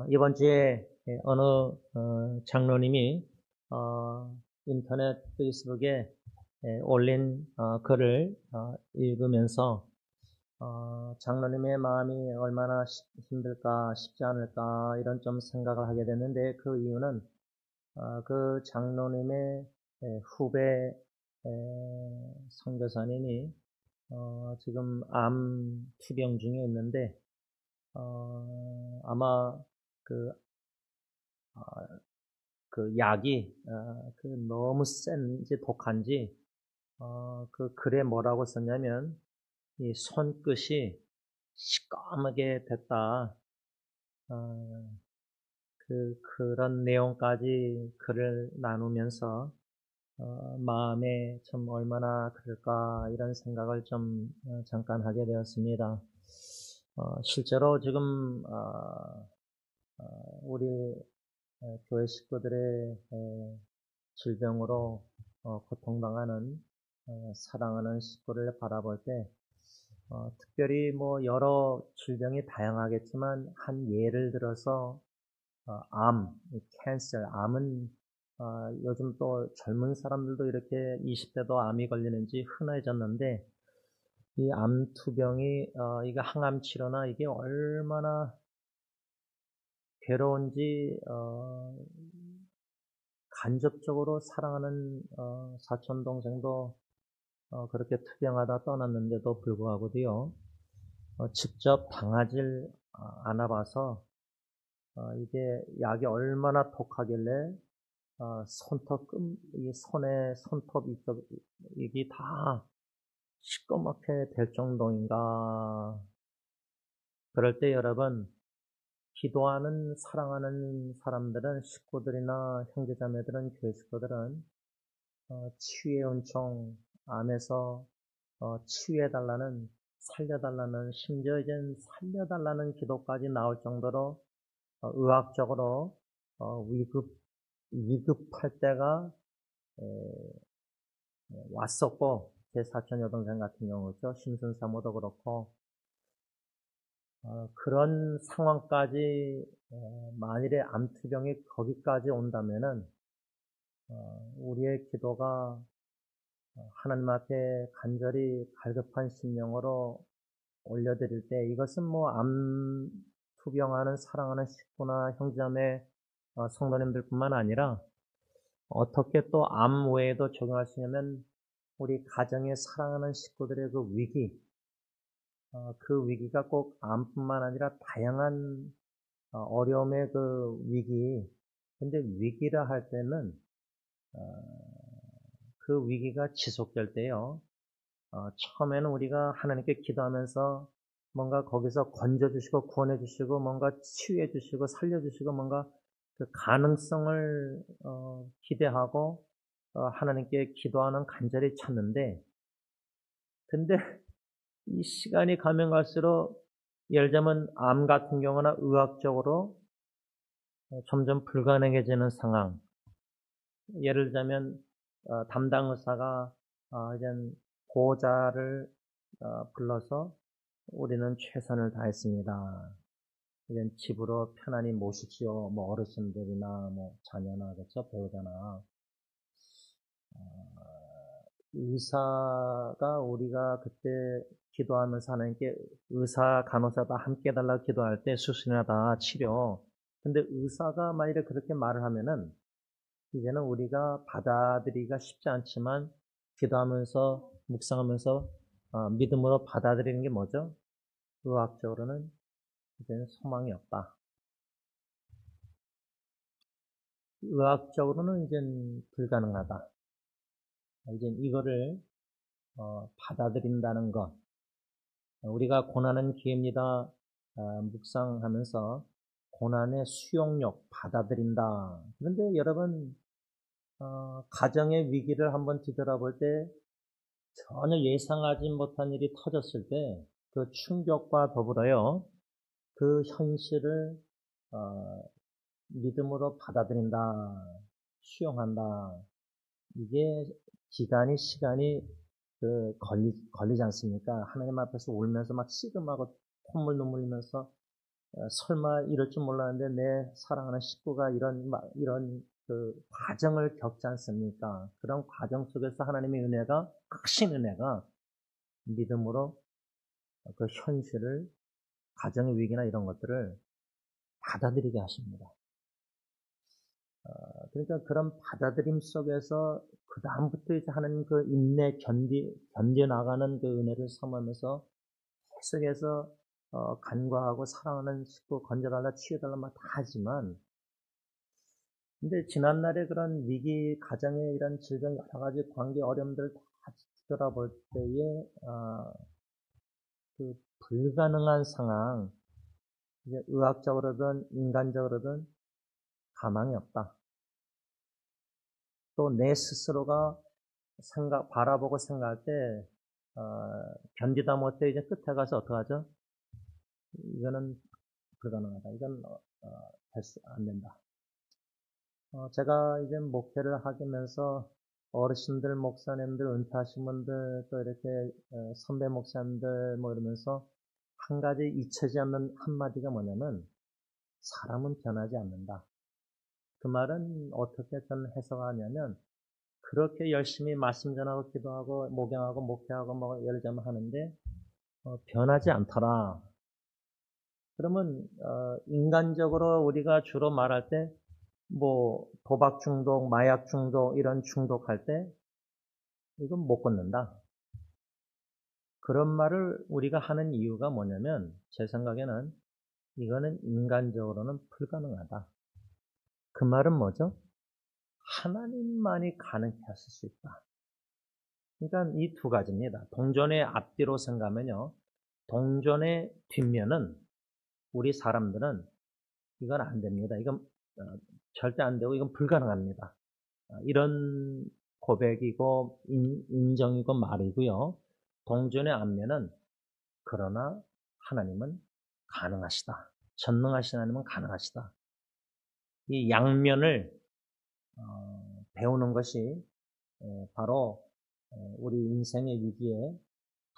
이번 주에 어느 장로님이 인터넷 페이스북에 올린 글을 읽으면서 장로님의 마음이 얼마나 힘들까, 쉽지 않을까 이런 좀 생각을 하게 됐는데, 그 이유는 그 장로님의 후배 선교사님이 지금 암 투병 중에 있는데, 아마 그 그 약이 너무 센지 독한지 그 글에 뭐라고 썼냐면, 이 손끝이 시꺼멓게 됐다. 그런 내용까지 글을 나누면서 마음에 참 얼마나 그럴까 이런 생각을 좀 잠깐 하게 되었습니다. 실제로 지금 우리 교회 식구들의 질병으로 고통당하는 사랑하는 식구를 바라볼 때 특별히 뭐 여러 질병이 다양하겠지만 한 예를 들어서 암, 캔서, 암은 요즘 또 젊은 사람들도 이렇게 20대도 암이 걸리는지 흔해졌는데, 이 암투병이 이게 항암 치료나 이게 얼마나 괴로운지 간접적으로 사랑하는 사촌 동생도 그렇게 투병하다 떠났는데도 불구하고도요, 직접 당하질 않아봐서 이게 약이 얼마나 독하길래 이 손에 손톱 이쪽 이게 다 시꺼멓게 될 정도인가. 그럴 때 여러분, 기도하는 사랑하는 사람들은, 식구들이나 형제자매들은, 교회 식구들은 치유의 은총 안에서 치유해달라는, 살려달라는, 심지어 이젠 살려달라는 기도까지 나올 정도로 의학적으로 위급할 때가 왔었고, 제 사촌 여동생 같은 경우죠. 심순 사모도 그렇고, 그런 상황까지 만일에 암투병이 거기까지 온다면은 우리의 기도가 하나님 앞에 간절히 갈급한 심령으로 올려드릴 때, 이것은 뭐 암투병하는 사랑하는 식구나 형제자매 성도님들뿐만 아니라 어떻게 또 암 외에도 적용할 수 있냐면, 우리 가정의 사랑하는 식구들의 그 위기, 그 위기가 꼭 암뿐만 아니라 다양한 어려움의 그 위기. 근데 위기라 할 때는 그 위기가 지속될 때요, 처음에는 우리가 하나님께 기도하면서 뭔가 거기서 건져주시고 구원해주시고 뭔가 치유해주시고 살려주시고 뭔가 그 가능성을 기대하고 하나님께 기도하는 간절히 찾는데, 근데 이 시간이 가면 갈수록, 예를 들자면 암 같은 경우나 의학적으로 점점 불가능해지는 상황. 예를 들자면 담당 의사가 이제 보호자를 불러서 우리는 최선을 다했습니다. 이제 집으로 편안히 모십시오. 뭐 어르신들이나 뭐 자녀나 그렇죠, 배우자나. 의사가 우리가 그때 기도하면서 하나님께, 의사, 간호사 다 함께 해달라고 기도할 때 수술이나 다 치료. 근데 의사가 만일에 그렇게 말을 하면은 이제는 우리가 받아들이기가 쉽지 않지만, 기도하면서 묵상하면서 믿음으로 받아들이는 게 뭐죠? 의학적으로는 이제는 소망이 없다. 의학적으로는 이젠 불가능하다. 이젠 이거를 받아들인다는 것. 우리가 고난은 기회입니다. 묵상하면서 고난의 수용력 받아들인다. 그런데 여러분, 가정의 위기를 한번 뒤돌아볼 때 전혀 예상하지 못한 일이 터졌을 때 그 충격과 더불어요, 그 현실을 믿음으로 받아들인다, 수용한다. 이게 시간이 걸리지 않습니까? 하나님 앞에서 울면서 막 씨름하고 콧물 눈물 흘리면서 설마 이럴 줄 몰랐는데 내 사랑하는 식구가 이런 그 과정을 겪지 않습니까? 그런 과정 속에서 하나님의 은혜가, 크신 은혜가 믿음으로 그 현실을, 가정의 위기나 이런 것들을 받아들이게 하십니다. 그러니까 그런 받아들임 속에서 그 다음부터 이제 하는 그 인내, 견뎌나가는 그 은혜를 삼으면서 계속해서 간과하고 사랑하는 식구 건져달라, 치유달라 막 다 하지만, 근데 지난날의 그런 위기, 가정의 이런 질병, 여러 가지 관계 어려움들을 다 뒤돌아볼 때에, 그 불가능한 상황, 이제 의학적으로든 인간적으로든 가망이 없다. 또 내 스스로가 바라보고 생각할 때, 견디다 못해 이제 끝에 가서 어떡하죠? 이거는 불가능하다. 이건, 안 된다. 제가 이제 목회를 하면서 어르신들, 목사님들, 은퇴하신 분들, 또 이렇게 선배 목사님들 뭐 이러면서 한 가지 잊혀지지 않는 한마디가 뭐냐면, 사람은 변하지 않는다. 그 말은 어떻게 저는 해석하냐면, 그렇게 열심히 말씀 전하고 기도하고 목양하고 목회하고 뭐 예를 들면 하는데 변하지 않더라. 그러면 인간적으로 우리가 주로 말할 때 뭐 도박 중독, 마약 중독 이런 중독할 때 이건 못 끊는다. 그런 말을 우리가 하는 이유가 뭐냐면 제 생각에는 이거는 인간적으로는 불가능하다. 그 말은 뭐죠? 하나님만이 가능케 하실 수 있다. 그러니까 이 두 가지입니다. 동전의 앞뒤로 생각하면요. 동전의 뒷면은 우리 사람들은 이건 안 됩니다. 이건 절대 안 되고 이건 불가능합니다. 이런 고백이고 인정이고 말이고요. 동전의 앞면은 그러나 하나님은 가능하시다. 전능하신 하나님은 가능하시다. 이 양면을 배우는 것이 바로 우리 인생의 위기에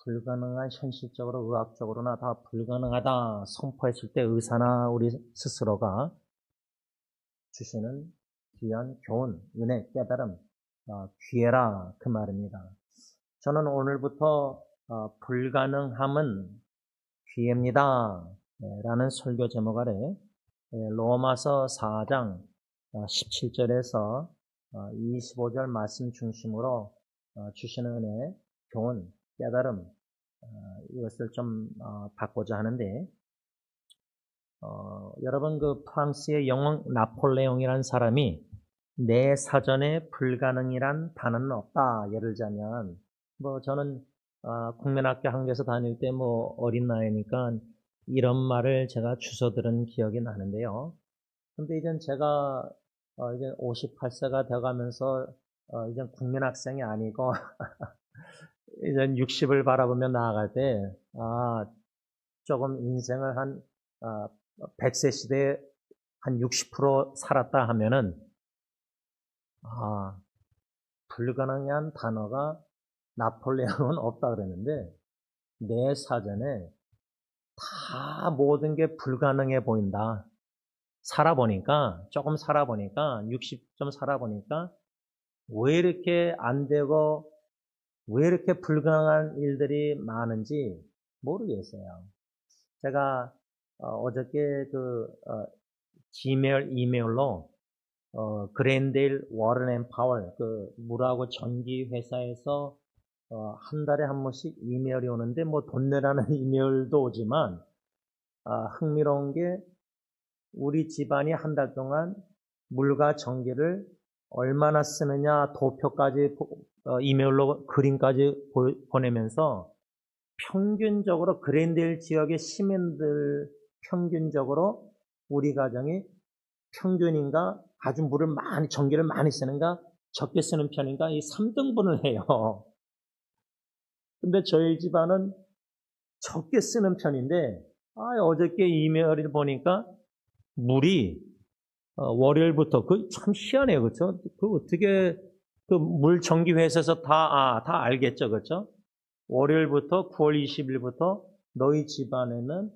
불가능한, 현실적으로 의학적으로나 다 불가능하다 선포했을 때 의사나 우리 스스로가 주시는 귀한 교훈, 은혜, 깨달음, 기회라 그 말입니다. 저는 오늘부터 불가능함은 기회입니다 라는 설교 제목 아래 로마서 4장 17절에서 25절 말씀 중심으로 주시는 은혜, 교훈, 깨달음 이것을 좀 받고자 하는데 여러분 그 프랑스의 영웅 나폴레옹이라는 사람이 내 사전에 불가능이란 단어는 없다. 예를 들자면 뭐 저는 국민학교 한국에서 다닐 때 뭐 어린 나이니까 이런 말을 제가 주워 들은 기억이 나는데요. 근데 이제 제가 이제 58세가 되어가면서 이제 국민학생이 아니고 이제 60을 바라보며 나아갈 때 조금 인생을 한 100세 시대에 한 60% 살았다 하면은 불가능한 단어가 나폴레옹은 없다 그랬는데 내 사전에 다 모든 게 불가능해 보인다. 조금 살아보니까 60좀 살아보니까 왜 이렇게 안 되고 왜 이렇게 불가능한 일들이 많은지 모르겠어요. 제가 어저께 이메일로 그랜데일 워런 앤 파월 물하고 전기 회사에서 한 달에 한 번씩 이메일이 오는데 뭐 돈 내라는 이메일도 오지만 흥미로운 게 우리 집안이 한 달 동안 물과 전기를 얼마나 쓰느냐 도표까지 이메일로 그림까지 보내면서 평균적으로 그랜데일 지역의 시민들 평균적으로 우리 가정이 평균인가 아주 전기를 많이 쓰는가 적게 쓰는 편인가 이 3등분을 해요. 근데 저희 집안은 적게 쓰는 편인데 어저께 이메일을 보니까 물이 월요일부터 참 희한해요. 그렇죠? 어떻게 물 전기 회사에서 다 알겠죠. 그렇죠? 월요일부터 9월 20일부터 너희 집안에는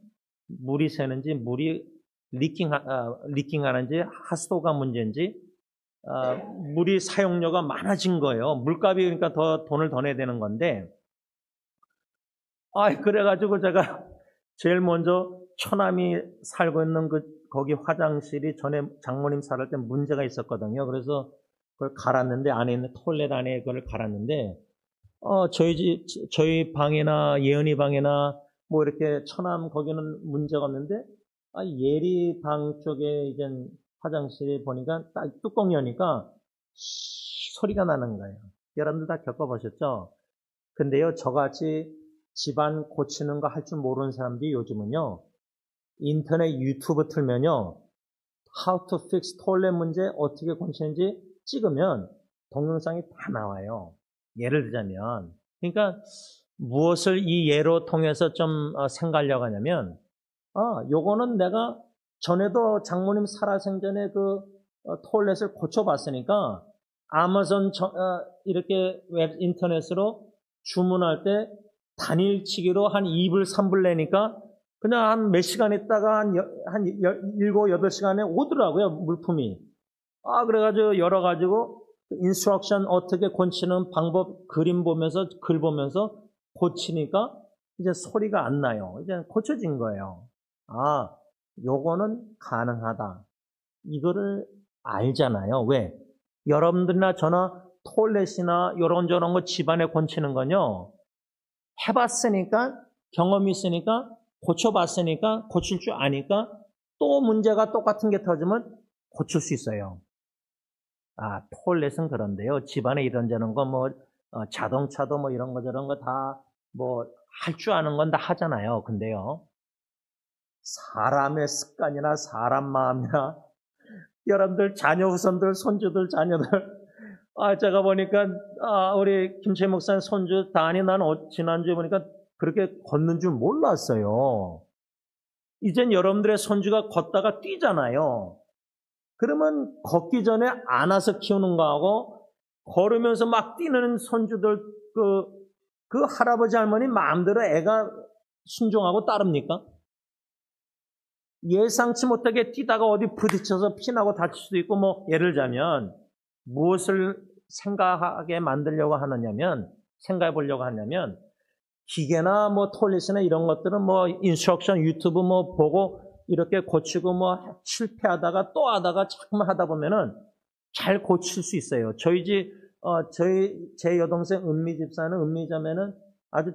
물이 새는지 물이 리킹하는지 하수도가 문제인지 물이 사용료가 많아진 거예요. 물값이 그러니까 더 돈을 더 내야 되는 건데 그래가지고 제가 제일 먼저 처남이 살고 있는 거기 화장실이 전에 장모님 살을 때 문제가 있었거든요. 그래서 그걸 갈았는데 안에 있는 토일렛 안에 그걸 갈았는데 저희 방이나 예은이 방이나 뭐 이렇게 처남 거기는 문제가 없는데 예리 방 쪽에 이제 화장실에 보니까 딱 뚜껑 여니까 소리가 나는 거예요. 여러분들 다 겪어보셨죠? 근데요, 저같이 집안 고치는 거 할 줄 모르는 사람들이 요즘은요, 인터넷 유튜브 틀면요, How to fix toilet 문제 어떻게 고치는지 찍으면 동영상이 다 나와요. 예를 들자면. 그러니까 무엇을 이 예로 통해서 좀 생각하려고 하냐면, 요거는 내가 전에도 장모님 살아생전에 토일렛을 고쳐봤으니까 아마존 이렇게 인터넷으로 주문할 때 단일치기로 한 2불, 3불 내니까 그냥 한 몇 시간 있다가 한 7, 8시간에 오더라고요, 물품이. 그래가지고 열어가지고 인스트럭션 어떻게 고치는 방법 그림 보면서 글 보면서 고치니까 이제 소리가 안 나요. 이제 고쳐진 거예요. 요거는 가능하다. 이거를 알잖아요. 왜? 여러분들이나 저나 토일렛이나 요런저런 거 집안에 고치는 건요. 해봤으니까, 경험이 있으니까, 고쳐봤으니까, 고칠 줄 아니까 또 문제가 똑같은 게 터지면 고칠 수 있어요. 토일렛은 그런데요. 집안에 이런저런 거 자동차도 뭐 이런 거 저런 거 다 할 줄 아는 건 다 하잖아요. 근데요. 사람의 습관이나 사람 마음이나 여러분들 자녀 후손들 손주들 자녀들 제가 보니까 우리 김채 목사님 손주 다니 난 지난주에 보니까 그렇게 걷는 줄 몰랐어요. 이젠 여러분들의 손주가 걷다가 뛰잖아요. 그러면 걷기 전에 안아서 키우는 거하고 걸으면서 막 뛰는 손주들 그 할아버지 할머니 마음대로 애가 순종하고 따릅니까? 예상치 못하게 뛰다가 어디 부딪혀서 피나고 다칠 수도 있고 예를 들자면 무엇을 생각하게 만들려고 하느냐면 생각해 보려고 하냐면 기계나 토일렛이나 이런 것들은 인스트럭션 유튜브 보고 이렇게 고치고 실패하다가 또 하다가 자꾸만 하다 보면은 잘 고칠 수 있어요. 제 여동생 은미 집사는 은미자매는 아주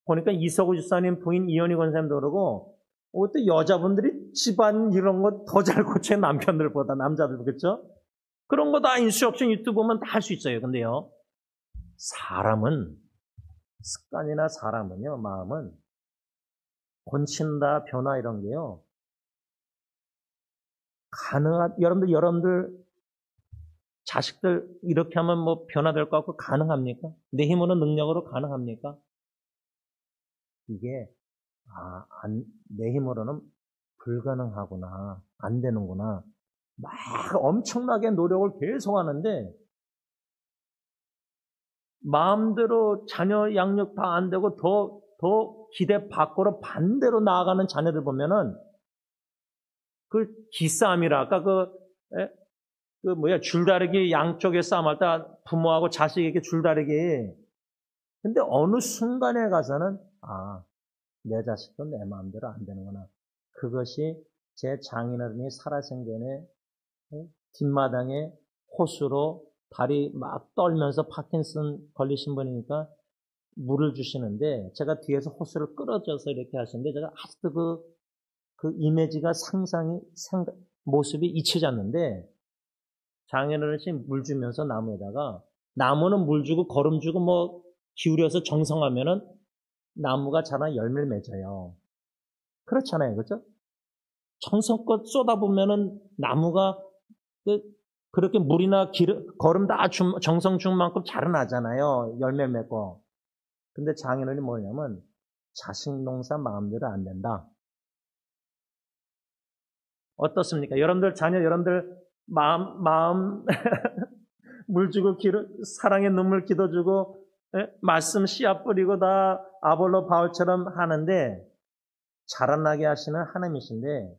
보니까 이석우 집사님 부인 이현희 권사님도 그러고 또 여자분들이 집안 이런 거 더 잘 고쳐요. 남편들보다 남자들 그렇죠? 그런 거 다 인스트럭션 유튜브 보면 다 할 수 있어요. 근데요. 습관이나 사람은요. 마음은 고친다 변화 이런 게요. 여러분들 자식들 이렇게 하면 변화될 것 같고 가능합니까? 내 힘으로 능력으로 가능합니까? 이게 내 힘으로는 불가능하구나, 안 되는구나. 막 엄청나게 노력을 계속 하는데 마음대로 자녀 양육 다 안 되고 더 기대 밖으로 반대로 나아가는 자녀들 보면은 기싸움이라 아까 줄다리기 양쪽에 싸움할 때 부모하고 자식에게 줄다리기. 근데 어느 순간에 가서는 내 자식도 내 마음대로 안 되는구나. 그것이 제 장인어른이 살아생전에 뒷마당에 호수로 다리 막 떨면서 파킨슨 걸리신 분이니까 물을 주시는데 제가 뒤에서 호수를 끌어줘서 이렇게 하시는데 제가 아직도 그 이미지가 모습이 잊혀졌는데 장인어른이 물 주면서 나무에다가 나무는 물 주고 거름 주고 기울여서 정성하면은 나무가 자라 열매를 맺어요. 그렇잖아요. 그렇죠? 정성껏 쏟아보면은 나무가 그렇게 물이나 거름 다 정성 준 만큼 자라나잖아요. 열매 맺고. 근데 장인어른이 뭐냐면 자식 농사 마음대로 안 된다. 어떻습니까? 여러분들 마음 물 주고 사랑의 눈물 기도 주고 말씀 씨앗 뿌리고 다 아볼로 바울처럼 하는데 자라나게 하시는 하나님이신데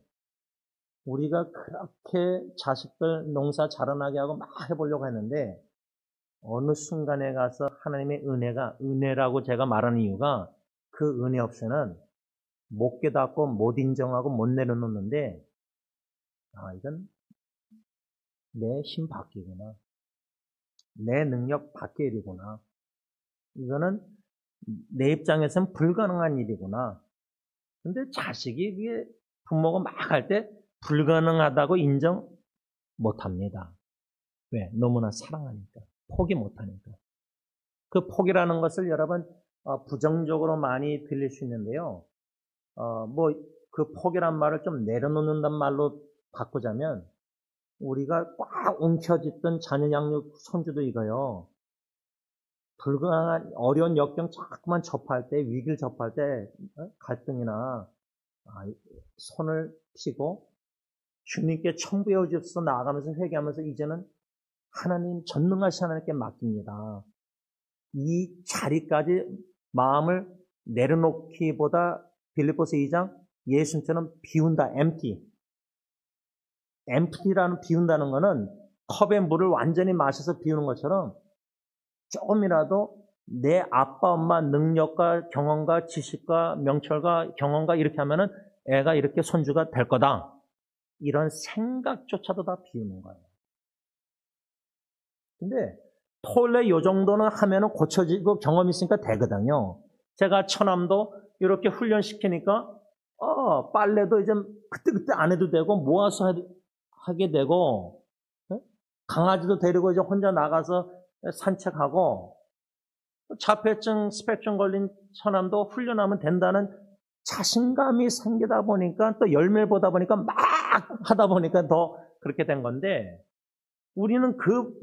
우리가 그렇게 자식들 농사 자라나게 하고 막 해보려고 했는데 어느 순간에 가서 하나님의 은혜라고 제가 말하는 이유가 그 은혜 없이는 못 깨닫고 못 인정하고 못 내려놓는데 이건 내 힘 밖이구나. 내 능력 밖의 일이구나. 이거는 내 입장에서는 불가능한 일이구나. 근데 자식이 이게 부모가 막 할 때 불가능하다고 인정 못합니다. 왜? 너무나 사랑하니까. 포기 못하니까. 그 포기라는 것을 여러분 부정적으로 많이 들릴 수 있는데요. 그 포기란 말을 좀 내려놓는단 말로 바꾸자면 우리가 꽉 움켜쥐던 자녀 양육 손주도 이거요. 불가능한 어려운 역경 자꾸만 접할 때, 위기를 접할 때 갈등이나 손을 피고 주님께 청구해 주셔서 나아가면서 회개하면서 이제는 하나님 전능하신 하나님께 맡깁니다. 이 자리까지 마음을 내려놓기보다 빌립보서 2장 예수님처럼 비운다, empty라는 비운다는 것은 컵에 물을 완전히 마셔서 비우는 것처럼 조금이라도 내 아빠, 엄마 능력과 경험과 지식과 명철과 경험과 이렇게 하면은 애가 이렇게 손주가 될 거다. 이런 생각조차도 다 비우는 거예요. 근데 토요일에 요 정도는 하면은 고쳐지고 경험이 있으니까 되거든요. 제가 처남도 이렇게 훈련시키니까 빨래도 이제 그때 안 해도 되고 모아서 하게 되고 강아지도 데리고 이제 혼자 나가서 산책하고 자폐증, 스펙증 걸린 처남도 훈련하면 된다는 자신감이 생기다 보니까 또 열매를 보다 보니까 막 하다 보니까 더 그렇게 된 건데 우리는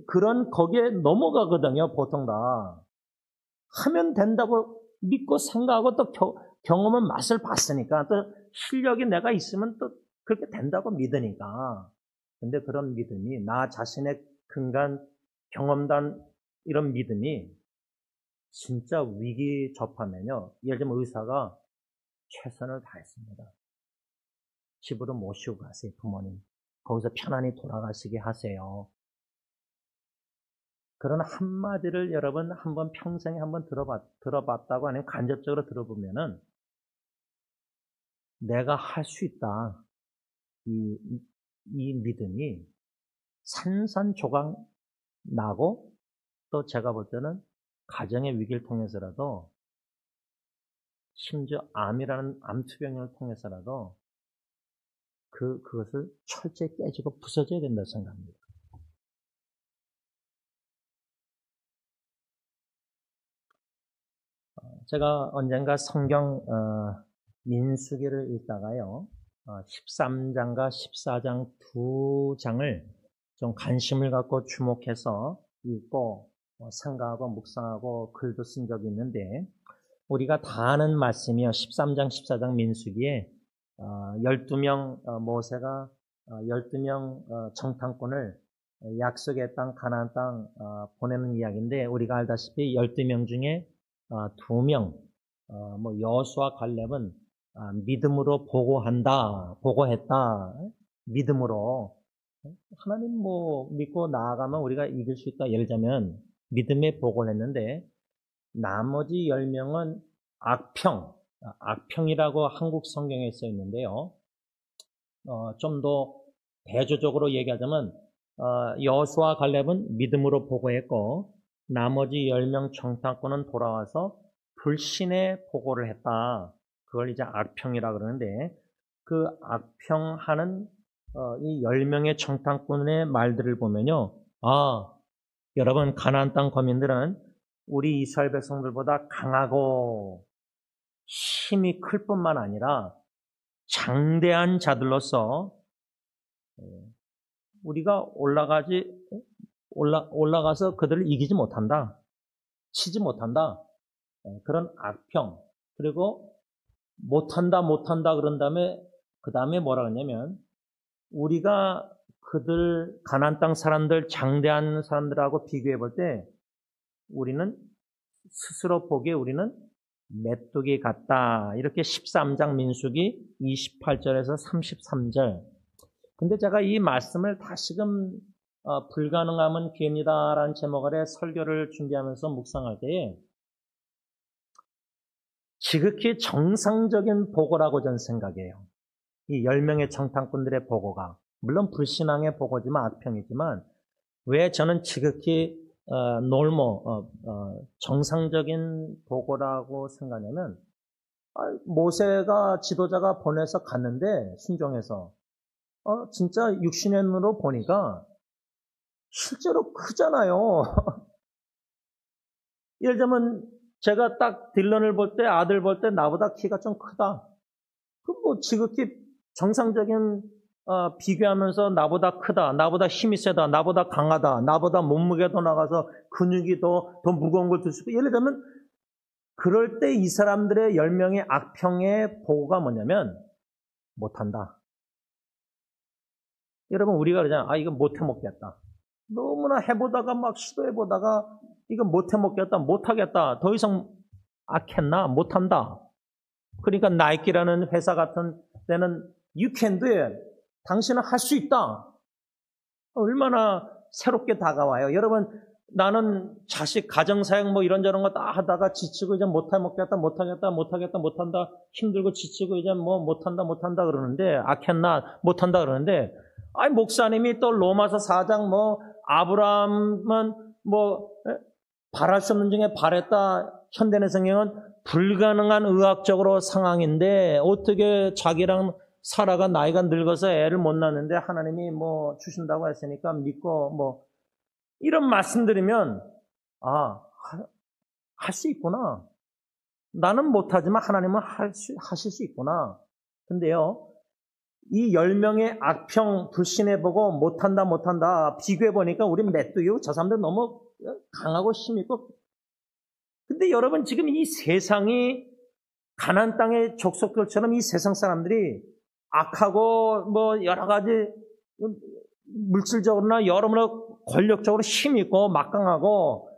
그런 거기에 넘어가거든요, 보통 다. 하면 된다고 믿고 생각하고 또 경험은 맛을 봤으니까 또 실력이 내가 있으면 또 그렇게 된다고 믿으니까. 근데 그런 믿음이 나 자신의 근간, 경험단 이런 믿음이 진짜 위기 접하면요. 예를 들면 의사가 최선을 다했습니다. 집으로 모시고 가세요, 부모님. 거기서 편안히 돌아가시게 하세요. 그런 한마디를 여러분 한번 평생에 한번 들어봤다고 아니면 간접적으로 들어보면은 내가 할 수 있다. 이 믿음이 산산조각 나고 또 제가 볼 때는 가정의 위기를 통해서라도 심지어 암이라는 암투병을 통해서라도 그것을 철저히 깨지고 부서져야 된다고 생각합니다. 제가 언젠가 성경 민수기를 읽다가요. 13장과 14장 두 장을 좀 관심을 갖고 주목해서 읽고 생각하고 묵상하고 글도 쓴 적이 있는데 우리가 다 아는 말씀이요. 13장, 14장 민수기에 12명 모세가 12명 정탐꾼을 약속의 땅 가나안 땅 보내는 이야기인데 우리가 알다시피 12명 중에 2명 여호수아 갈렙은 믿음으로 보고했다. 믿음으로 하나님 믿고 나아가면 우리가 이길 수 있다. 예를 들자면 믿음에 보고를 했는데 나머지 10명은 악평이라고 한국 성경에 써 있는데요. 좀 더 대조적으로 얘기하자면 여호수아 갈렙은 믿음으로 보고했고 나머지 10명 정탐꾼은 돌아와서 불신의 보고를 했다. 그걸 이제 악평이라 그러는데 그 악평하는 이 10명의 정탐꾼의 말들을 보면요. 여러분 가나안 땅 거민들은 우리 이스라엘 백성들보다 강하고 힘이 클 뿐만 아니라 장대한 자들로서 우리가 올라가서 그들을 이기지 못한다. 치지 못한다. 그런 악평. 그리고 못한다 그런 다음에 그 다음에 뭐라 그러냐면 우리가 그들 가나안 땅 사람들 장대한 사람들하고 비교해 볼 때 우리는 스스로 보기에 우리는 메뚜기 같다. 이렇게 13장 민수기 28절에서 33절. 근데 제가 이 말씀을 다시금 불가능함은 기회입니다라는 제목 아래 설교를 준비하면서 묵상할 때에 지극히 정상적인 보고라고 저는 생각해요. 이 10명의 정탐꾼들의 보고가. 물론 불신앙의 보고지만 악평이지만 왜 저는 지극히 정상적인 보고라고 생각하냐면 모세가 지도자가 보내서 갔는데 순종해서 진짜 육신의 눈으로 보니까 실제로 크잖아요. 예를 들면 제가 딱 딜런을 볼 때 아들 볼 때 나보다 키가 좀 크다. 그럼 뭐 지극히 정상적인 비교하면서 나보다 크다, 나보다 힘이 세다, 나보다 강하다, 나보다 몸무게도 나가서 근육이 더 무거운 걸 들 수 있고 예를 들면 그럴 때 이 사람들의 10명의 악평의 보고가 뭐냐면 못한다. 여러분 우리가 그러잖아. 이거 못해 먹겠다. 너무나 해보다가 막 시도해보다가 이거 못해 먹겠다, 못하겠다. 더 이상 악했나? 못한다. 그러니까 나이키라는 회사 같은 데는 You can do it. 당신은 할 수 있다. 얼마나 새롭게 다가와요. 여러분 나는 자식 가정사역 뭐 이런저런 거 다 하다가 지치고 이제 못해 먹겠다, 못하겠다, 힘들고 지치고 이제 뭐 못한다 그러는데 악했나? 못한다 그러는데 목사님이 또 로마서 4장 아브라함은 바랄 수 없는 중에 바랬다. 현대의 성경은 불가능한 의학적으로 상황인데 어떻게 자기랑 사라가 나이가 늙어서 애를 못 낳는데 하나님이 주신다고 했으니까 믿고 이런 말씀 드리면 할 수 있구나. 나는 못하지만 하나님은 하실 수 있구나. 근데요. 이 10명의 악평 불신해보고 못한다 비교해보니까 우리 메뚜기고 저 사람들 너무 강하고 힘있고 근데 여러분 지금 이 세상이 가나안 땅의 족속들처럼 이 세상 사람들이 악하고 여러 가지 물질적으로나 여러모로 권력적으로 힘있고 막강하고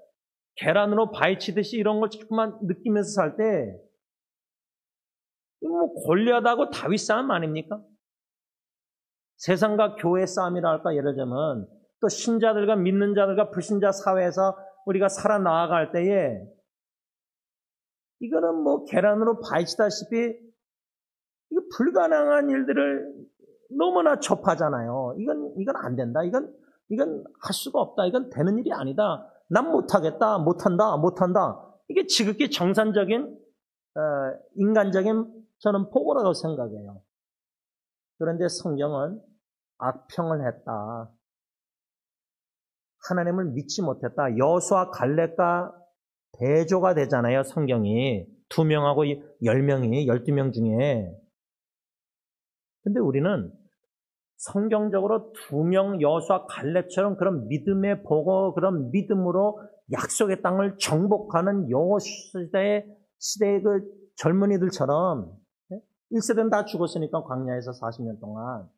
계란으로 바위치듯이 이런 걸 조금만 느끼면서 살 때 골리앗하고 다윗 싸움 아닙니까? 세상과 교회 싸움이라 할까 예를 들면 또 신자들과 믿는 자들과 불신자 사회에서 우리가 살아나가갈 때에 이거는 계란으로 바위치다시피 이거 불가능한 일들을 너무나 접하잖아요. 이건 안 된다. 이건 할 수가 없다. 이건 되는 일이 아니다. 난 못하겠다. 못한다. 이게 지극히 정상적인 인간적인 저는 보고라고 생각해요. 그런데 성경은 악평을 했다. 하나님을 믿지 못했다. 여호수아 갈렙과 대조가 되잖아요. 성경이 2명하고 10명이 12명 중에. 근데 우리는 성경적으로 2명 여호수아 갈렙처럼 그런 믿음의 보고 그런 믿음으로 약속의 땅을 정복하는 여호수아의 시대의 그 젊은이들처럼 1세대는 다 죽었으니까 광야에서 40년 동안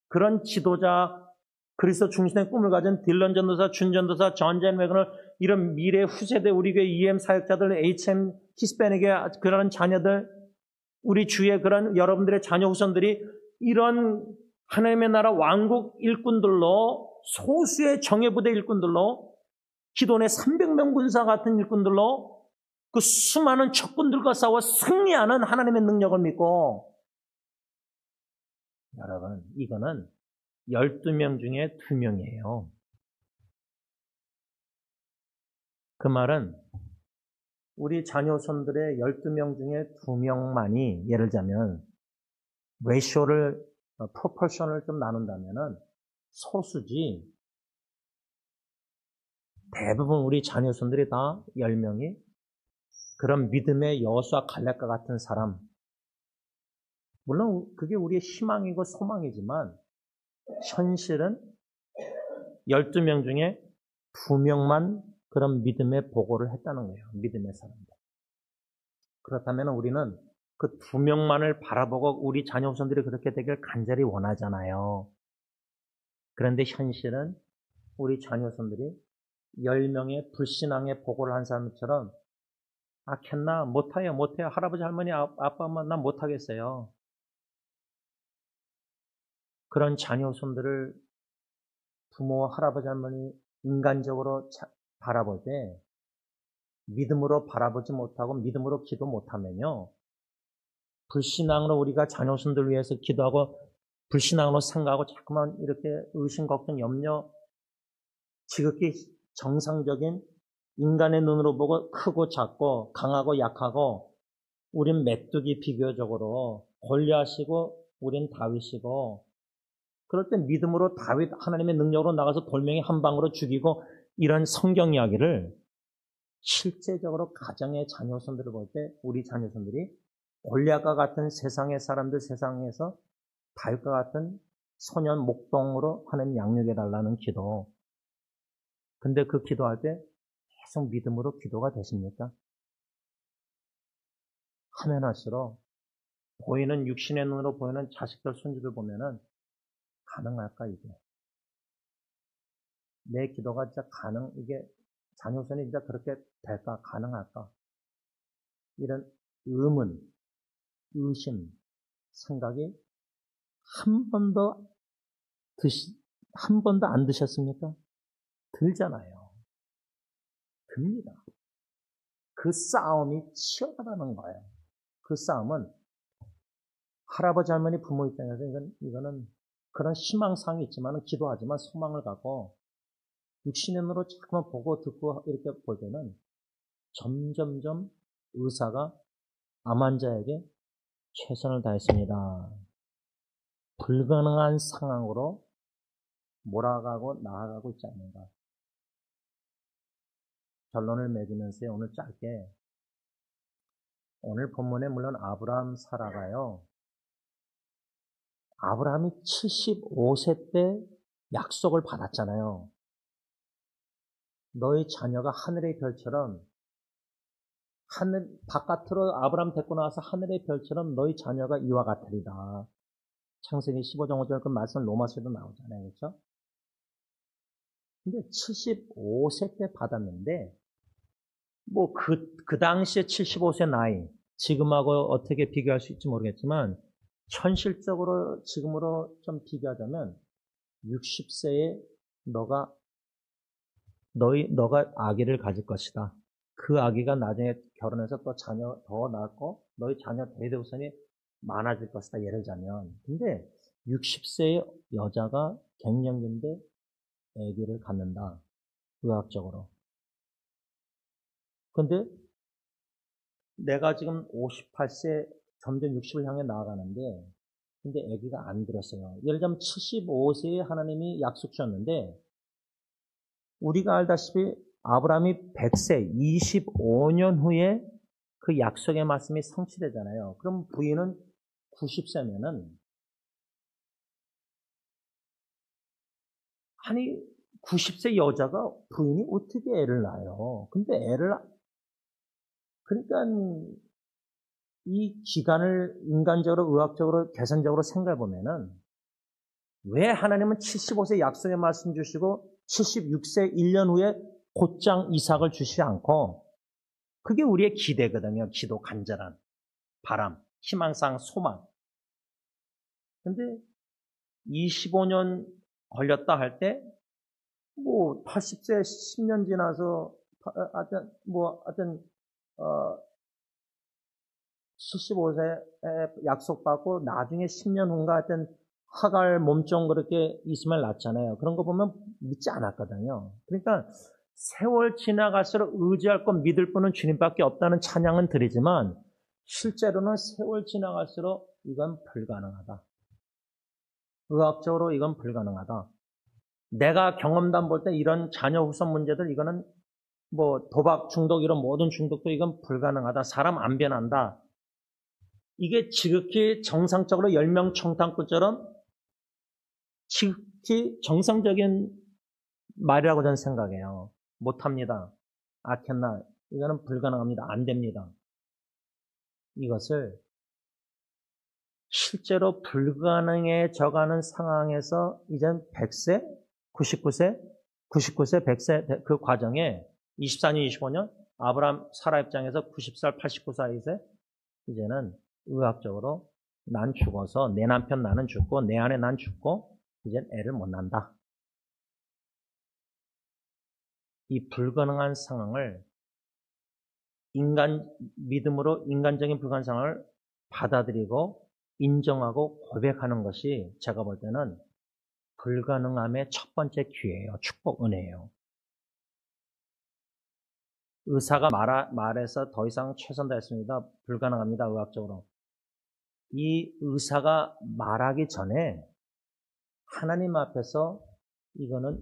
그런 지도자 그리스도 중심의 꿈을 가진 딜런 전도사, 준 전도사, 존 웨거너 이런 미래 후세대 우리 교회 EM 사역자들, HM 히스패닉의 그런 자녀들 우리 주의 그런 여러분들의 자녀 후손들이 이런 하나님의 나라 왕국 일꾼들로 소수의 정예부대 일꾼들로 기도원의 300명 군사 같은 일꾼들로 그 수많은 적군들과 싸워 승리하는 하나님의 능력을 믿고 여러분 이거는 12명 중에 2명이에요. 그 말은 우리 자녀손들의 12명 중에 2명만이 예를 들자면 레이쇼를 프로포션을 좀 나눈다면은 소수지 대부분 우리 자녀손들이 다 10명이 그런 믿음의 여호수아 갈렙과 같은 사람 물론 그게 우리의 희망이고 소망이지만 현실은 12명 중에 2명만 그런 믿음의 보고를 했다는 거예요. 믿음의 사람들. 그렇다면 우리는 그 2명만을 바라보고 우리 자녀 후손들이 그렇게 되길 간절히 원하잖아요. 그런데 현실은 우리 자녀 후손들이 10명의 불신앙의 보고를 한 사람처럼 겠나? 못해요, 못해요. 할아버지, 할머니, 아빠, 엄마, 난 못하겠어요. 그런 자녀손들을 부모와 할아버지, 할머니 인간적으로 바라볼 때 믿음으로 바라보지 못하고 믿음으로 기도 못하면요. 불신앙으로 우리가 자녀손들 위해서 기도하고 불신앙으로 생각하고 자꾸만 이렇게 의심, 걱정, 염려, 지극히 정상적인 인간의 눈으로 보고 크고 작고 강하고 약하고 우린 메뚜기 비교적으로 골리앗이고 우린 다윗이고 그럴 때 믿음으로 다윗 하나님의 능력으로 나가서 돌멩이 한 방으로 죽이고 이런 성경 이야기를 실제적으로 가정의 자녀손들을 볼 때 우리 자녀손들이 골리앗과 같은 세상의 사람들 세상에서 다윗과 같은 소년 목동으로 하나님 양육해달라는 기도. 근데 그 기도할 때 계속 믿음으로 기도가 되십니까? 하면 할수록 보이는 육신의 눈으로 보이는 자식들 손주들 보면은 가능할까 이게? 내 기도가 진짜 이게 자녀손이 진짜 그렇게 될까? 가능할까? 이런 의문, 의심, 생각이 한 번도 안 드셨습니까? 들잖아요. 듭니다. 그 싸움이 치열하다는 거예요. 그 싸움은 할아버지, 할머니, 부모 입장에서 이거는 그런 희망사항이 있지만 기도하지만 소망을 갖고 육신의 눈으로 자꾸만 보고 듣고 이렇게 볼 때는 점점점 의사가 암 환자에게 최선을 다했습니다. 불가능한 상황으로 몰아가고 나아가고 있지 않는가. 결론을 맺으면서 오늘 짧게 오늘 본문에 물론 아브라함 사라가요. 아브라함이 75세 때 약속을 받았잖아요. 너희 자녀가 하늘의 별처럼 바깥으로 아브라함 데리고 나와서 하늘의 별처럼 너희 자녀가 이와 같으리다. 창세기 15장 5절 그 말씀 로마서에도 나오잖아요. 그렇죠? 근데 75세 때 받았는데 뭐 그 당시에 75세 나이 지금하고 어떻게 비교할 수 있을지 모르겠지만 현실적으로 지금으로 좀 비교하자면 60세에 너가 아기를 가질 것이다. 그 아기가 나중에 결혼해서 또 자녀 더 낳고 너희 자녀 대대우선이 많아질 것이다. 예를 들자면. 근데 60세의 여자가 갱년기인데 아기를 갖는다. 의학적으로. 근데 내가 지금 58세 점점 60을 향해 나아가는데 근데 아기가 안 들었어요. 예를 들자면 75세에 하나님이 약속 주셨는데 우리가 알다시피 아브라함이 100세 25년 후에 그 약속의 말씀이 성취되잖아요. 그럼 부인은 90세면은 아니 90세 여자가 부인이 어떻게 애를 낳아요? 근데 그러니까 이 기간을 인간적으로 의학적으로 계산적으로 생각해 보면은 왜 하나님은 75세 약속의 말씀 주시고 76세 1년 후에 곧장 이삭을 주시지 않고 그게 우리의 기대거든요. 기도 간절한 바람, 희망상 소망. 근데 25년 걸렸다 할 때 뭐 80세 10년 지나서 하여튼 75세에 약속받고 나중에 10년 후인가 하여튼 하갈 몸종 그렇게 있으면 낫잖아요. 그런 거 보면 믿지 않았거든요. 그러니까 세월 지나갈수록 의지할 것 믿을 분은 주님밖에 없다는 찬양은 드리지만 실제로는 세월 지나갈수록 이건 불가능하다. 의학적으로 이건 불가능하다. 내가 경험담 볼 때 이런 자녀 후손 문제들 이거는 뭐 도박 중독 이런 모든 중독도 이건 불가능하다. 사람 안 변한다. 이게 지극히 정상적으로 열명청탄구처럼 지극히 정상적인 말이라고 저는 생각해요. 못합니다. 아켄나 이거는 불가능합니다. 안 됩니다. 이것을 실제로 불가능해져가는 상황에서 이젠 100세, 99세, 100세 그 과정에 24년, 25년 아브라함, 사라 입장에서 90살, 89살이세 이제는 의학적으로 난 죽어서 내 남편 나는 죽고 내 아내 난 죽고 이젠 애를 못 낳는다. 이 불가능한 상황을 믿음으로 인간적인 불가능한 상황을 받아들이고 인정하고 고백하는 것이 제가 볼 때는 불가능함의 첫 번째 기회예요. 축복, 은혜예요. 의사가 말해서 더 이상 최선을 다했습니다. 불가능합니다. 의학적으로. 이 의사가 말하기 전에 하나님 앞에서 이거는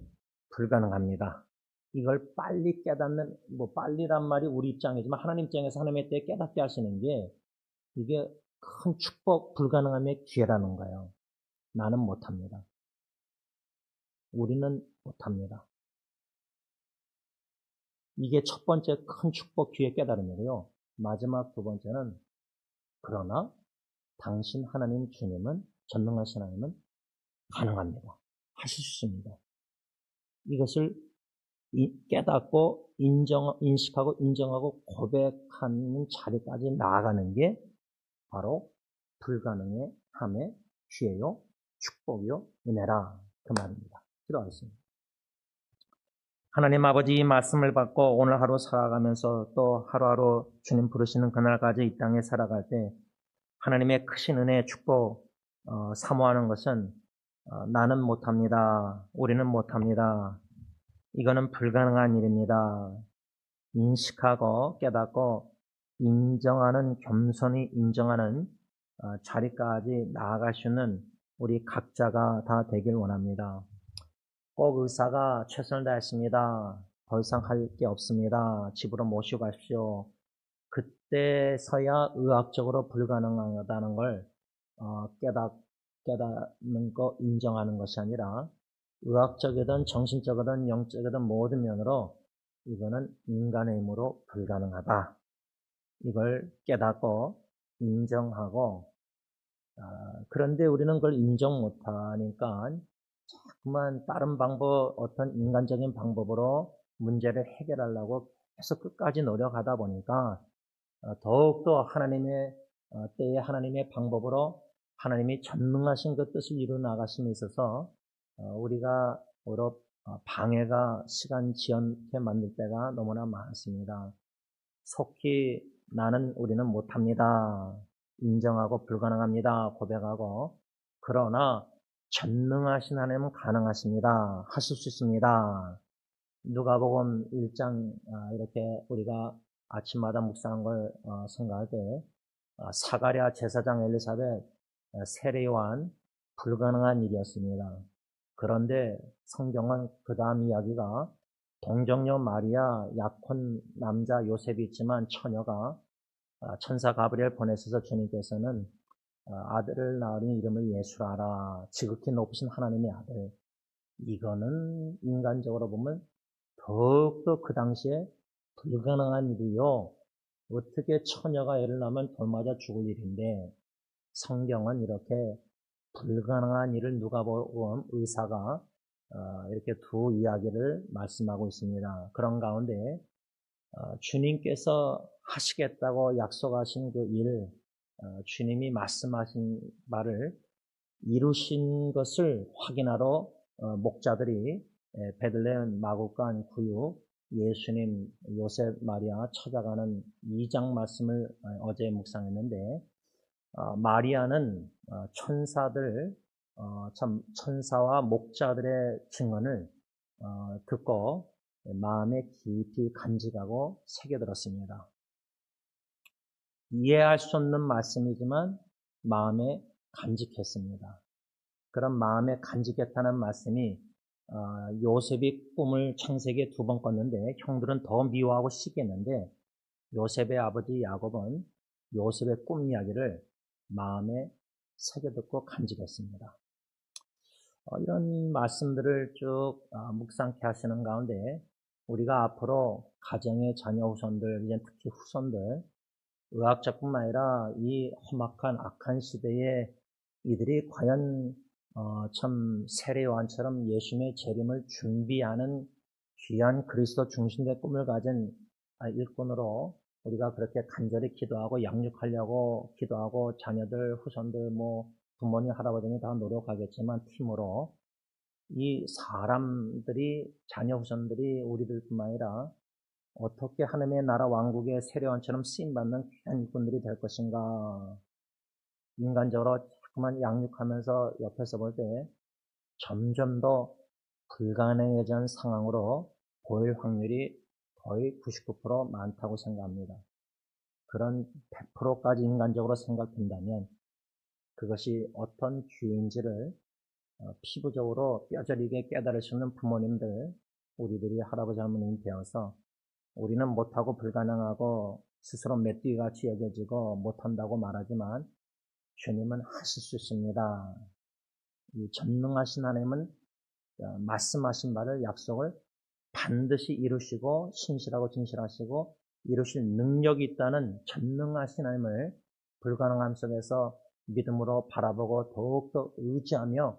불가능합니다. 이걸 빨리 깨닫는, 빨리란 말이 우리 입장이지만 하나님 입장에서 하나님의 때에 깨닫게 하시는 게 이게 큰 축복, 불가능함의 기회라는 거예요. 나는 못합니다. 우리는 못합니다. 이게 첫 번째 큰 축복, 기회 깨달음이고요. 마지막 두 번째는 그러나 당신 하나님 주님은, 전능하신 하나님은 가능합니다. 하실 수 있습니다. 이것을 깨닫고 인식하고 인정하고 고백하는 자리까지 나아가는 게 바로 불가능의 함의 기회요, 축복이요, 은혜라 그 말입니다. 기도하겠습니다. 하나님 아버지, 이 말씀을 받고 오늘 하루 살아가면서 또 하루하루 주님 부르시는 그날까지 이 땅에 살아갈 때 하나님의 크신 은혜의 축복 사모하는 것은 나는 못합니다. 우리는 못합니다. 이거는 불가능한 일입니다. 인식하고 깨닫고 인정하는, 겸손히 인정하는 자리까지 나아갈 수 있는 우리 각자가 다 되길 원합니다. 꼭 의사가 최선을 다했습니다. 더 이상 할 게 없습니다. 집으로 모시고 가십시오. 그때서야 의학적으로 불가능하다는 걸 깨닫는 거, 인정하는 것이 아니라 의학적이든 정신적이든 영적이든 모든 면으로 이거는 인간의 힘으로 불가능하다. 이걸 깨닫고 인정하고 그런데 우리는 그걸 인정 못하니까 자꾸만 다른 방법, 어떤 인간적인 방법으로 문제를 해결하려고 계속 끝까지 노력하다 보니까 더욱더 하나님의 때에 하나님의 방법으로 하나님이 전능하신 그 뜻을 이루어 나가심에 있어서 우리가 오히려 방해가 시간 지연케 만들 때가 너무나 많습니다. 속히 우리는 못합니다. 인정하고 불가능합니다. 고백하고 그러나 전능하신 하나님은 가능하십니다. 하실 수 있습니다. 누가복음 1장 이렇게 우리가 아침마다 묵상한 걸 생각할 때 사가랴 제사장 엘리사벳 세례 요한 불가능한 일이었습니다. 그런데 성경은 그 다음 이야기가 동정녀 마리아, 약혼 남자 요셉이 있지만 처녀가 천사 가브리엘 보내셔서 주님께서는 아들을 낳으니 이름을 예수라라. 지극히 높으신 하나님의 아들. 이거는 인간적으로 보면 더욱더 그 당시에 불가능한 일이요. 어떻게 처녀가 애를 낳으면 돌 맞아 죽을 일인데 성경은 이렇게 불가능한 일을 누가복음 의사가 이렇게 두 이야기를 말씀하고 있습니다. 그런 가운데 주님께서 하시겠다고 약속하신 그 일, 주님이 말씀하신 바를 이루신 것을 확인하러 목자들이 베들레헴 마구간 구유 예수님, 요셉, 마리아 찾아가는 2장 말씀을 어제 묵상했는데 마리아는 천사와 목자들의 증언을 듣고 마음에 깊이 간직하고 새겨들었습니다. 이해할 수 없는 말씀이지만 마음에 간직했습니다. 그런 마음에 간직했다는 말씀이 요셉이 꿈을 창세기에 2번 꿨는데 형들은 더 미워하고 시기했는데 요셉의 아버지 야곱은 요셉의 꿈 이야기를 마음에 새겨듣고 간직했습니다. 이런 말씀들을 쭉 묵상케 하시는 가운데 우리가 앞으로 가정의 자녀 후손들, 이제 특히 후손들, 의학자뿐만 아니라 이 험악한 악한 시대에 이들이 과연 참 세례 요한처럼 예수님의 재림을 준비하는 귀한 그리스도 중심의 꿈을 가진 일꾼으로 우리가 그렇게 간절히 기도하고 양육하려고 기도하고 자녀들, 후손들, 부모님, 할아버지는 다 노력하겠지만 팀으로 이 사람들이, 자녀 후손들이 우리들뿐만 아니라 어떻게 하나님의 나라 왕국의 세례원처럼 쓰임받는 귀한 일꾼들이 될 것인가. 인간적으로 자꾸만 양육하면서 옆에서 볼 때 점점 더 불가능해진 상황으로 보일 확률이 거의 99% 많다고 생각합니다. 그런 100%까지 인간적으로 생각된다면 그것이 어떤 죄인지를 피부적으로 뼈저리게 깨달을 수 있는 부모님들, 우리들이 할아버지 할머니 되어서 우리는 못하고 불가능하고 스스로 메뚜기같이 여겨지고 못한다고 말하지만 주님은 하실 수 있습니다. 이 전능하신 하나님은 말씀하신 바를 약속을 반드시 이루시고 신실하고 진실하시고 이루실 능력이 있다는 전능하신 하나님을 불가능함 속에서 믿음으로 바라보고 더욱더 의지하며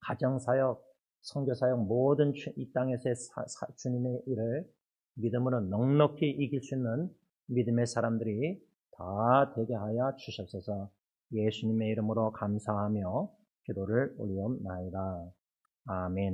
가정사역, 선교사역 모든 이 땅에서의 주님의 일을 믿음으로 넉넉히 이길 수 있는 믿음의 사람들이 다 되게 하여 주시옵소서. 예수님의 이름으로 감사하며 기도를 올리옵나이다. 아멘.